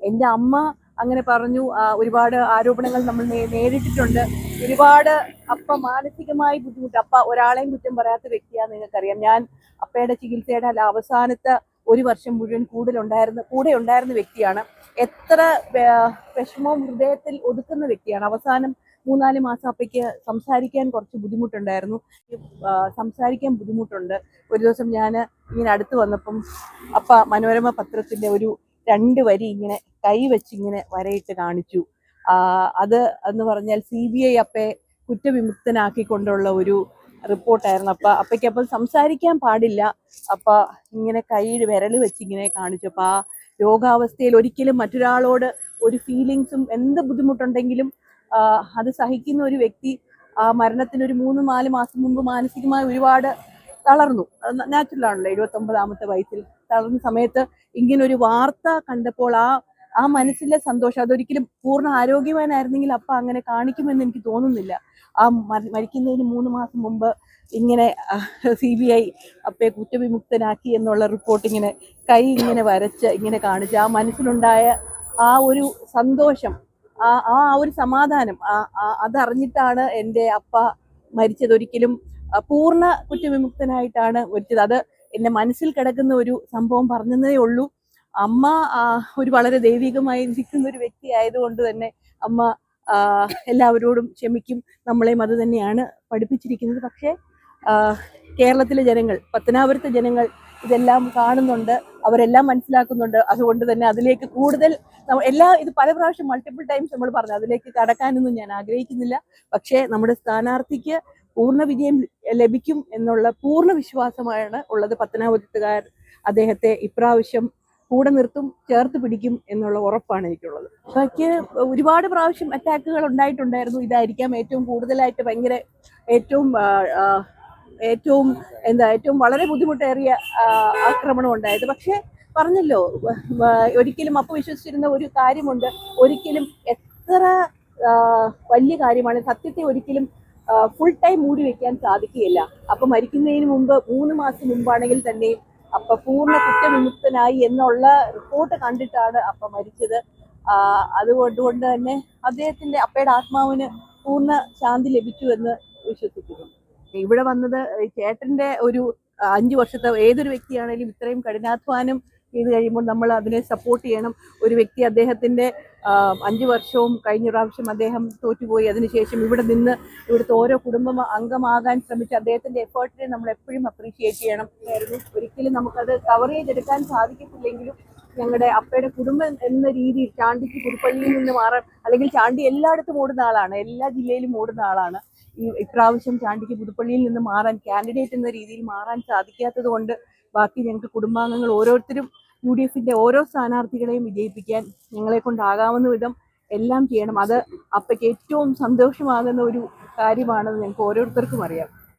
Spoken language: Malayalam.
എൻ്റെ അമ്മ അങ്ങനെ പറഞ്ഞു. ഒരുപാട് ആരോപണങ്ങൾ നമ്മൾ നേരിട്ടിട്ടുണ്ട്. ഒരുപാട് അപ്പ മാനസികമായി ബുദ്ധിമുട്ട്. അപ്പ ഒരാളെയും കുറ്റം പറയാത്ത വ്യക്തിയാണെന്ന് നിങ്ങൾക്കറിയാം. ഞാൻ അപ്പയുടെ ചികിത്സയുടെ അവസാനത്തെ ഒരു വർഷം മുഴുവൻ കൂടെ ഉണ്ടായിരുന്ന വ്യക്തിയാണ്. എത്ര വിഷമവും ഹൃദയത്തിൽ ഒതുക്കുന്ന വ്യക്തിയാണ്. അവസാനം 3-4 മാസം അപ്പയ്ക്ക് സംസാരിക്കാൻ കുറച്ച് ബുദ്ധിമുട്ടുണ്ടായിരുന്നു. സംസാരിക്കാൻ ബുദ്ധിമുട്ടുണ്ട്. ഒരു ദിവസം ഞാൻ ഇങ്ങനെ അടുത്ത് വന്നപ്പം അപ്പ മനോരമ പത്രത്തിന്റെ ഒരു 2 വരി ഇങ്ങനെ കൈവച്ച് ഇങ്ങനെ വരയിട്ട് കാണിച്ചു. അത് എന്ന് പറഞ്ഞാൽ CBI അപ്പയെ കുറ്റവിമുക്തനാക്കിക്കൊണ്ടുള്ള ഒരു റിപ്പോർട്ടായിരുന്നു. അപ്പയ്ക്ക് അപ്പം സംസാരിക്കാൻ പാടില്ല. ഇങ്ങനെ വിരൽ വെച്ച് ഇങ്ങനെ കാണിച്ചു. ആ രോഗാവസ്ഥയിൽ ഒരിക്കലും മറ്റൊരാളോട് ഒരു ഫീലിങ്സും എന്ത് ബുദ്ധിമുട്ടുണ്ടെങ്കിലും അത് സഹിക്കുന്ന ഒരു വ്യക്തി മരണത്തിന് ഒരു 3-4 മാസം മുമ്പ് മാനസികമായി ഒരുപാട് തളർന്നു. നാച്ചുറൽ ആണല്ലോ, 79ാമത്തെ വയസ്സിൽ തളർന്ന സമയത്ത് ഇങ്ങനൊരു വാർത്ത കണ്ടപ്പോൾ ആ മനസ്സിലെ സന്തോഷം, അതൊരിക്കലും പൂർണ്ണ ആരോഗ്യവാനായിരുന്നെങ്കിൽ അപ്പ അങ്ങനെ കാണിക്കുമെന്ന് എനിക്ക് തോന്നുന്നില്ല. മരിക്കുന്നതിന് 3 മാസം മുമ്പ് ഇങ്ങനെ CBI അപ്പയെ കുറ്റവിമുക്തനാക്കി എന്നുള്ള റിപ്പോർട്ട് ഇങ്ങനെ കൈ ഇങ്ങനെ വരച്ച് ഇങ്ങനെ കാണിച്ച് ആ മനസ്സിലുണ്ടായ ആ ഒരു സന്തോഷം, ആ ഒരു സമാധാനം, അതറിഞ്ഞിട്ടാണ് എൻ്റെ അപ്പ മരിച്ചത്. ഒരിക്കലും പൂർണ്ണ കുറ്റവിമുക്തനായിട്ടാണ് മരിച്ചത്. അത് എൻ്റെ മനസ്സിൽ കിടക്കുന്ന ഒരു സംഭവം പറഞ്ഞതേ ഉള്ളൂ. അമ്മ ഒരു വളരെ ദൈവികമായി ഇരിക്കുന്ന ഒരു വ്യക്തി ആയതുകൊണ്ട് തന്നെ അമ്മ എല്ലാവരോടും ക്ഷമിക്കും. നമ്മളെയും അത് തന്നെയാണ് പഠിപ്പിച്ചിരിക്കുന്നത്. പക്ഷേ കേരളത്തിലെ ജനങ്ങൾ, പത്തനാപുരത്തെ ജനങ്ങൾ ഇതെല്ലാം കാണുന്നുണ്ട്, അവരെല്ലാം മനസ്സിലാക്കുന്നുണ്ട്. അതുകൊണ്ട് തന്നെ അതിലേക്ക് കൂടുതൽ ഇത് പല പ്രാവശ്യം മൾട്ടിപ്പിൾ ടൈംസ് നമ്മൾ പറഞ്ഞു, അതിലേക്ക് കടക്കാനൊന്നും ഞാൻ ആഗ്രഹിക്കുന്നില്ല. പക്ഷേ നമ്മുടെ സ്ഥാനാർത്ഥിക്ക് പൂർണ്ണ വിജയം ലഭിക്കും എന്നുള്ള പൂർണ്ണ വിശ്വാസമാണ് ഉള്ളത്. പത്തനാപുരത്തുകാർ അദ്ദേഹത്തെ ഇപ്രാവശ്യം കൂടെ നിർത്തും, ചേർത്ത് പിടിക്കും എന്നുള്ള ഉറപ്പാണ് എനിക്കുള്ളത്. അപ്പയ്ക്ക് ഒരുപാട് പ്രാവശ്യം അറ്റാക്കുകൾ ഉണ്ടായിട്ടുണ്ടായിരുന്നു. ഇതായിരിക്കാം ഏറ്റവും കൂടുതലായിട്ട് ഏറ്റവും വളരെ ബുദ്ധിമുട്ടേറിയ ആക്രമണം ഉണ്ടായത്. പക്ഷെ പറഞ്ഞല്ലോ, ഒരിക്കലും അപ്പ വിശ്വസിച്ചിരുന്ന ഒരു കാര്യമുണ്ട്, ഒരിക്കലും എത്ര വലിയ കാര്യമാണ് സത്യത്തെ ഒരിക്കലും ഫുൾ ടൈം മൂടി വെക്കാൻ സാധിക്കുകയില്ല. അപ്പൊ മരിക്കുന്നതിന് മുമ്പ് 3 മാസം മുമ്പാണെങ്കിൽ തന്നെയും പൂർണ്ണ കുറ്റവിമുക്തനായി എന്നുള്ള റിപ്പോർട്ട് കണ്ടിട്ടാണ് മരിച്ചത്. അതുകൊണ്ട് തന്നെ അപ്പയുടെ ആത്മാവിന് പൂർണ്ണ ശാന്തി ലഭിച്ചു എന്ന് വിശ്വസിക്കുന്നു. ഇവിടെ വന്നത് ചേട്ടന്റെ ഒരു 5 വർഷത്തെ ഏതൊരു വ്യക്തിയാണെങ്കിലും ഇത്രയും കഠിനാധ്വാനം ചെയ്ത് കഴിയുമ്പോൾ നമ്മൾ അതിനെ സപ്പോർട്ട് ചെയ്യണം. ഒരു വ്യക്തി അദ്ദേഹത്തിന്റെ 5 വർഷവും കഴിഞ്ഞ പ്രാവശ്യം അദ്ദേഹം തോറ്റുപോയി. അതിനുശേഷം ഇവിടുത്തെ ഓരോ കുടുംബ അംഗമാകാൻ ശ്രമിച്ച അദ്ദേഹത്തിന്റെ എഫേർട്ടിനെ നമ്മൾ എപ്പോഴും അപ്രീഷിയേറ്റ് ചെയ്യണം. ഒരിക്കലും നമുക്കത് കവർ ചെയ്തെടുക്കാൻ സാധിക്കത്തില്ലെങ്കിലും ഞങ്ങളുടെ അപ്പയുടെ കുടുംബം എന്ന രീതിയിൽ ചാണ്ടിക്ക് പുതുപ്പള്ളിയിൽ നിന്ന് മാറാൻ, അല്ലെങ്കിൽ ചാണ്ടി എല്ലായിടത്തും ഓടുന്ന ആളാണ്, എല്ലാ ജില്ലയിലും ഓടുന്ന ആളാണ്. ഇപ്രാവശ്യം ചാണ്ടിക്ക് പുതുപ്പള്ളിയിൽ നിന്ന് മാറാൻ, കാൻഡിഡേറ്റ് എന്ന രീതിയിൽ മാറാൻ സാധിക്കാത്തത് കൊണ്ട് ബാക്കി ഞങ്ങൾക്ക് കുടുംബാംഗങ്ങൾ ഓരോരുത്തരും UDFന്റെ ഓരോ സ്ഥാനാർത്ഥികളെയും വിജയിപ്പിക്കാൻ ഞങ്ങളെ കൊണ്ടാകാവുന്ന വിധം എല്ലാം ചെയ്യണം. അത് അപ്പയ്ക്ക് ഏറ്റവും സന്തോഷമാകുന്ന ഒരു കാര്യമാണെന്ന് ഞങ്ങൾക്ക് ഓരോരുത്തർക്കും അറിയാം.